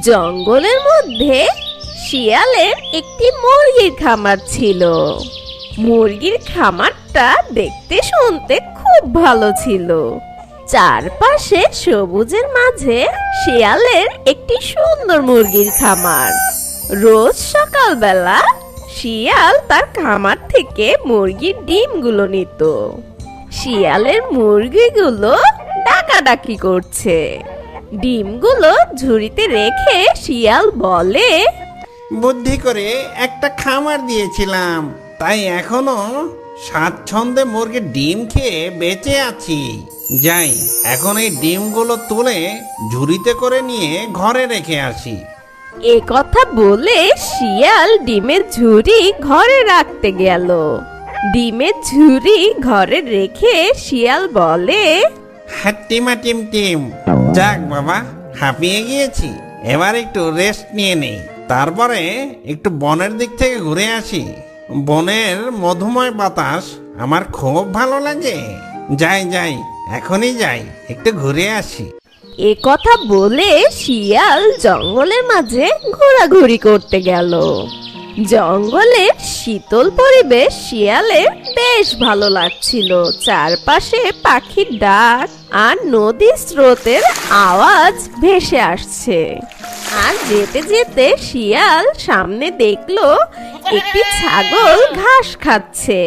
জঙ্গলের মধ্যে শিয়ালের একটি মুরগির খামার ছিল। মুরগির খামারটা দেখতে শুনতে খুব ভালো ছিল। চারপাশে সবুজের মাঝে শিয়ালের একটি সুন্দর মুরগির খামার। রোজ সকালবেলা শিয়াল তার খামার থেকে মুরগির ডিমগুলো নিত। শিয়ালের মুরগিগুলো ডাকাডাকি করছে। ডিমগুলো ঝুড়িতে রেখে শিয়াল বলে, বুদ্ধি করে একটা খামার দিয়েছিলাম, তাই এখনো স্বাচ্ছন্দ্যে মুরগির ডিম খেয়ে বেঁচে আছি। যাই, এখন এই ডিমগুলো তুলে ঝুড়িতে করে নিয়ে ঘরে রেখে আসি। এ কথা বলে শিয়াল ডিমের ঝুড়ি ঘরে রাখতে গেল। ডিমের ঝুড়ি ঘরে রেখে শিয়াল বলে, হাট্টিমা টিম টিম, যাক বাবা, হাঁপিয়ে গিয়েছি, এবার একটু রেস্ট নিয়ে নেই, তারপরে একটু বনের দিক থেকে ঘুরে আসি। বনের মধুময় বাতাস আমার খুব ভালো লাগে। যাই যাই, এখনই যাই, একটু ঘুরে আসি। এ কথা বলে শিয়াল জঙ্গলের মাঝে ঘোরাঘুরি করতে গেল। জঙ্গলের শীতল পরিবেশ শিয়ালের বেশ ভালো লাগছিল। চারপাশে পাখির ডাক আর নদীর স্রোতের আওয়াজ ভেসে আসছে। আর যেতে যেতে শিয়াল সামনে দেখলো একটি ছাগল ঘাস খাচ্ছে।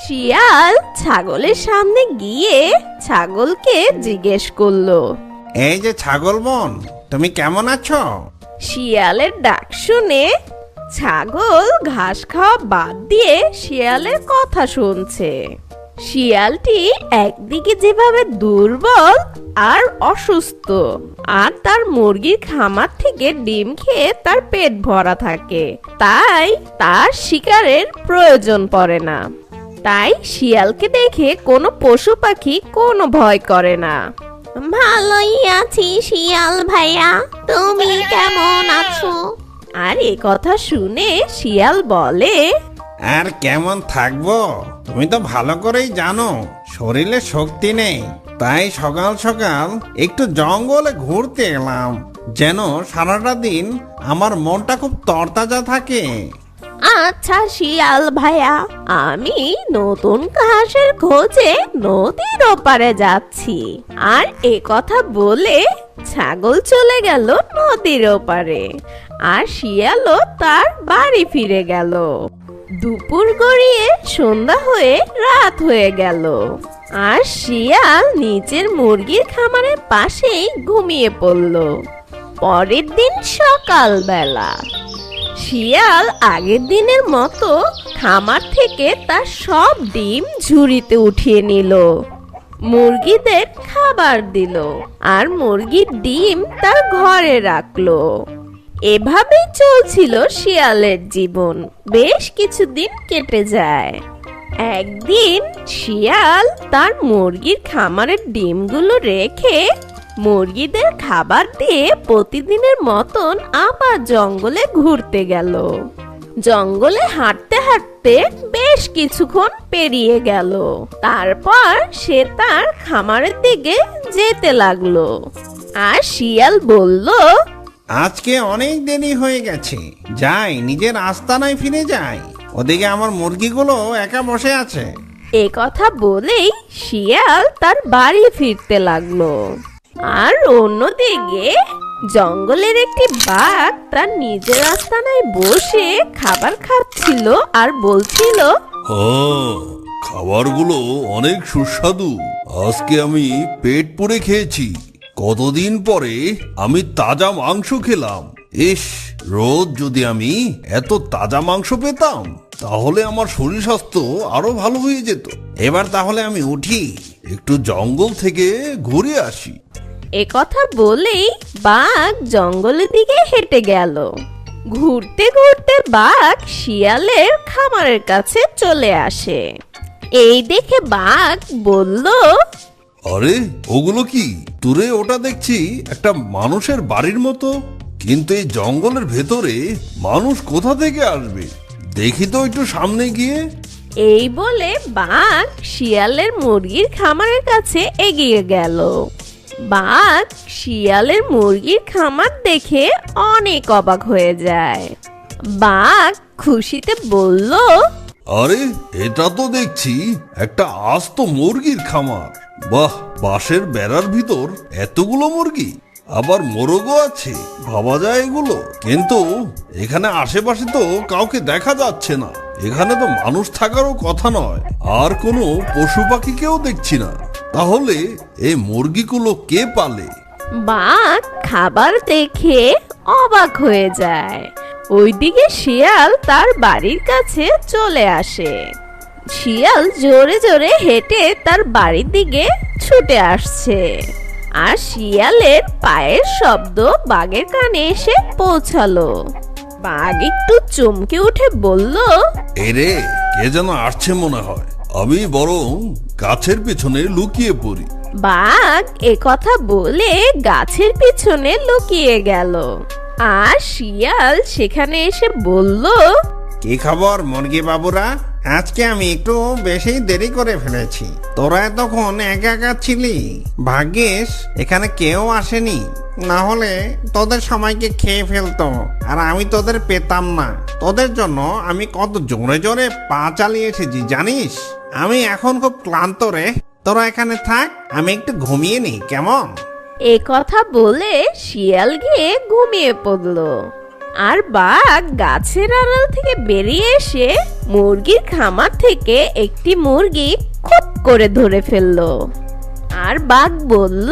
শিয়াল ছাগলের সামনে গিয়ে ছাগলকে জিজ্ঞেস করলো, এই যে ছাগল বোন, তুমি কেমন আছো? শিয়ালের ডাক শুনে ছাগল ঘাস খাওয়া বাদ দিয়ে শিয়ালের কথা শুনছে। শিয়ালটি একদিকে যেভাবে দুর্বল আর অসুস্থ, আর তার মুরগির খামার থেকে ডিম খেয়ে তার পেট ভরা থাকে, তাই তার শিকারের প্রয়োজন পড়ে না। তাই শিয়ালকে দেখে কোনো পশু পাখি কোনো ভয় করে না। ভালোই আছি শিয়াল ভাইয়া, তুমি কেমন আছো? আর এ কথা শুনে শিয়াল বলে, আর কেমন থাকবো, তুমি তো ভালো করেই জানো শরীরে শক্তি নেই, তাই সকাল সকাল একটু জঙ্গলে ঘুরতে এলাম, যেন সারাটা দিন আমার মনটা খুব তরতাজা থাকে। আচ্ছা শিয়াল ভাইয়া, আমি নতুন ঘাসের খোঁজে নদীর ওপারে যাচ্ছি। আর এ কথা বলে ছাগল চলে গেল নদীর ওপারে, আর শিয়ালও তার বাড়ি ফিরে গেল। দুপুর গড়িয়ে সন্ধ্যা হয়ে রাত হয়ে গেল, আর শিয়াল নিচের মুরগির খামারের পাশেই ঘুমিয়ে পড়ল। পরের দিন সকালবেলা শিয়াল আগের দিনের মতো খামার থেকে তার সব ডিম ঝুড়িতে উঠিয়ে নিল। মুরগিদের খাবার দিল, আর মুরগির ডিম তার ঘরে রাখলো। এভাবেই চলছিল শিয়ালের জীবন। বেশ কিছুদিন কেটে যায়। একদিন শিয়াল তার মুরগির খামারের ডিমগুলো রেখে মুরগিদের খাবার দিয়ে প্রতিদিনের মতন আবার জঙ্গলে ঘুরতে গেল। জঙ্গলে হাঁটতে হাঁটতে বেশ কিছুক্ষণ পেরিয়ে গেল। তারপর সে তার খামারের দিকে যেতে লাগলো। আর শিয়াল বলল, আজকে অনেক দেরি হয়ে গেছে, যাই নিজের আস্তানায় ফিরে যাই, ওদিকে আমার মুরগিগুলো একা বসে আছে। এ কথা বলেই শিয়াল তার বাড়ি ফিরতে লাগলো। আর অন্যদিকে জঙ্গলের একটি বাঘ তার নিজের আস্তানায় বসে খাবার খাচ্ছিল আর বলছিল, খাবারগুলো অনেক সুস্বাদু, আজকে আমি পেট পুরে খেয়েছি, কতদিন পরে আমি তাজা মাংস খেলাম। ইস, রোজ যদি আমি এত তাজা মাংস পেতাম তাহলে আমার শরীর স্বাস্থ্য আরো ভালো হয়ে যেত। এবার তাহলে আমি উঠি, একটু জঙ্গল থেকে ঘুরে আসি। এ কথা বলেই বাঘ জঙ্গলের দিকে হেঁটে গেল। ঘুরতে ঘুরতে বাঘ শিয়ালের খামারের কাছে চলে আসে। এই দেখে বাঘ বলল, আরে ওগুলো কি? দূরে ওটা দেখছি একটা মানুষের বাড়ির মতো, কিন্তু এই জঙ্গলের ভেতরে মানুষ কোথা থেকে আসবে? দেখি তো একটু সামনে গিয়ে। এই বলে বাঘ শিয়ালের মুরগির খামারের কাছে এগিয়ে গেল। বাঘ শিয়ালের মুরগির খামার দেখে অনেক অবাক হয়ে যায়। বাঘ খুশিতে বলল, আরে এটা তো দেখছি একটা আস্ত মুরগির খামার। বাহ, বাঁশের বেড়ার ভিতর এতগুলো মুরগি, আবার মোরগও আছে। ভাবা যায় এগুলো, কিন্তু এখানে আশেপাশে তো কাউকে দেখা যাচ্ছে না। এখানে তো মানুষ থাকারও কথা নয়, আর কোনো পশু পাখিকেও দেখছি না। তাহলে এই মুরগিগুলো কে পালে? বাঘ খাবার দেখে অবাক হয়ে যায়। ওইদিকে শিয়াল তার বাড়ির কাছে চলে আসে। শিয়াল জোরে জোরে হেঁটে তার বাড়ির দিকে ছুটে আসছে, আর শিয়ালের পায়ের শব্দ বাঘের কানে এসে পৌঁছালো। বাঘ একটু চমকে উঠে বলল, এরে, কে যেন আসছে মনে হয়। আমি বরং গাছের পেছনে লুকিয়ে পড়ি। বাঘ কথা বলে গাছের পিছনে লুকিয়ে গেল, আর শিয়াল সেখানে এসে বলল, কি খবর মুরগি বাবুরা? আজকে আমি একটু বেশি দেরি করে ফেলেছি। তোরা এতক্ষণ একা একা ছিলি, ভাগ্যিস এখানে কেউ আসেনি, না হলে তোদের সবাইকে খেয়ে ফেলতো আর আমি তোদের পেতাম না। তোদের জন্য আমি কত জোরে জোরে পা চালিয়ে এসেছি জানিস? আমি এখন খুব ক্লান্ত রে। তোরা এখানে থাক, আমি একটু ঘুমিয়ে নিই, কেমন? কথা বলে শিয়াল গিয়ে ঘুমিয়ে পড়ল, আর বাঘ গাছের আড়াল থেকে বেরিয়ে এসে মুরগির খামার থেকে একটি মুরগি খুব করে ধরে ফেললো। আর বাঘ বলল,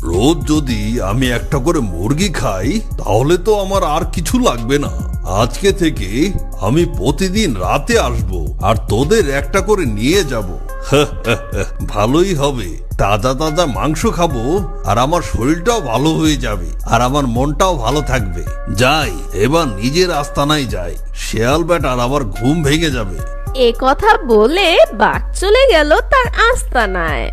রোজ যদি আমি একটা করে মুরগি খাই, তাহলে তো আমার আর কিছু লাগবে না। আজকে থেকে আমি প্রতিদিন রাতে আসব, আর তোদের একটা করে নিয়ে যাব। ভালোই হবে, তাজা তাজা মাংস খাবো, আর আমার শরীরটাও ভালো হয়ে যাবে, আর আমার মনটাও ভালো থাকবে। যাই, এবার নিজের আস্তানায় যাই, শেয়াল বেটার আবার ঘুম ভেঙে যাবে। কথা বলে বাঘ চলে গেল তার আস্তানায়।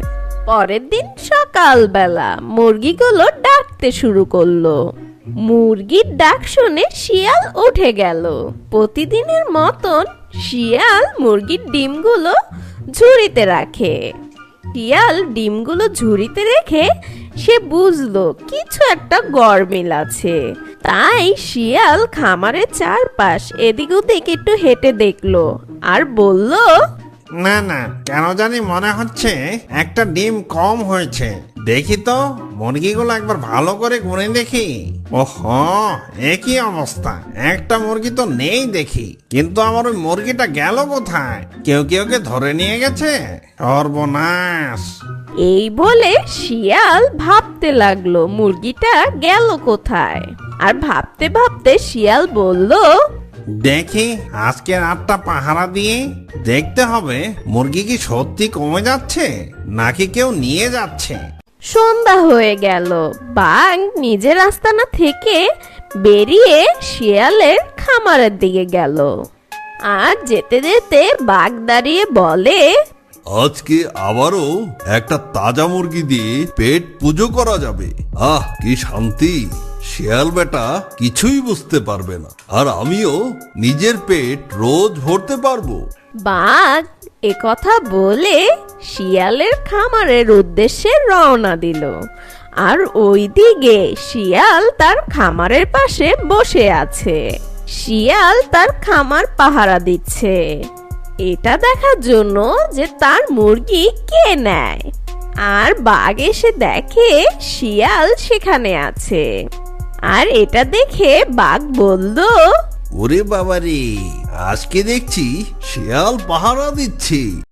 পরের দিন সকালবেলা মুরগিগুলো ডাকতে শুরু করলো। মুরগির ডাক শুনে শিয়াল উঠে গেল। প্রতিদিনের মতন শিয়াল মুরগির ডিমগুলো ঝুড়িতে রাখে। শিয়াল ডিমগুলো ঝুড়িতে রেখে সে বুঝলো কিছু একটা গরমিল আছে। তাই শিয়াল খামারের চারপাশ এদিক ওদিক একটু হেঁটে দেখলো, আর বলল, না না, কেন জানি মনে হচ্ছে একটা ডিম কম হয়েছে। দেখি তো মুরগিগুলো একবার ভালো করে গুনে দেখি। ওহো, একই অবস্থা, একটা মুরগি তো নেই দেখি। কিন্তু আমার ওই মুরগিটা গেল কোথায়? কেউ কেউকে ধরে নিয়ে গেছে? সর্বনাশ! এই বলে শিয়াল ভাবতে লাগলো মুরগিটা গেল কোথায়। আর ভাবতে ভাবতে শিয়াল বলল, দেখি আজকে রাতটা পাহারা দিয়ে দেখতে হবে মুরগি কি সত্যি কমে যাচ্ছে নাকি কেউ নিয়ে যাচ্ছে। সন্ধ্যা হয়ে গেল। বাঘ নিজের আস্তানা থেকে বেরিয়ে শিয়ালের খামারের দিকে গেল, আর যেতে যেতে বাঘ দাঁড়িয়ে বলে, আজকে আবারও একটা তাজা মুরগি দিয়ে পেট পুজো করা যাবে। আহ, কি শান্তি! শিয়াল বেটা কিছুই বুঝতে পারবে না, আর আমিও নিজের পেট রোজ ভরতে পারবো। বাঘ কথা বলে শিয়ালের খামারের উদ্দেশ্যে রওনা দিল। আর ওইদিকে শিয়াল তার খামারের পাশে বসে আছে। শিয়াল তার খামার পাহারা দিচ্ছে, এটা দেখার জন্য যে তার মুরগি কে নেয়। আর বাঘ এসে দেখে শিয়াল সেখানে আছে, আর এটা দেখে বাঘ বলল, ওরে বাবারে, আজকে দেখছি শিয়াল পাহারা দিচ্ছে।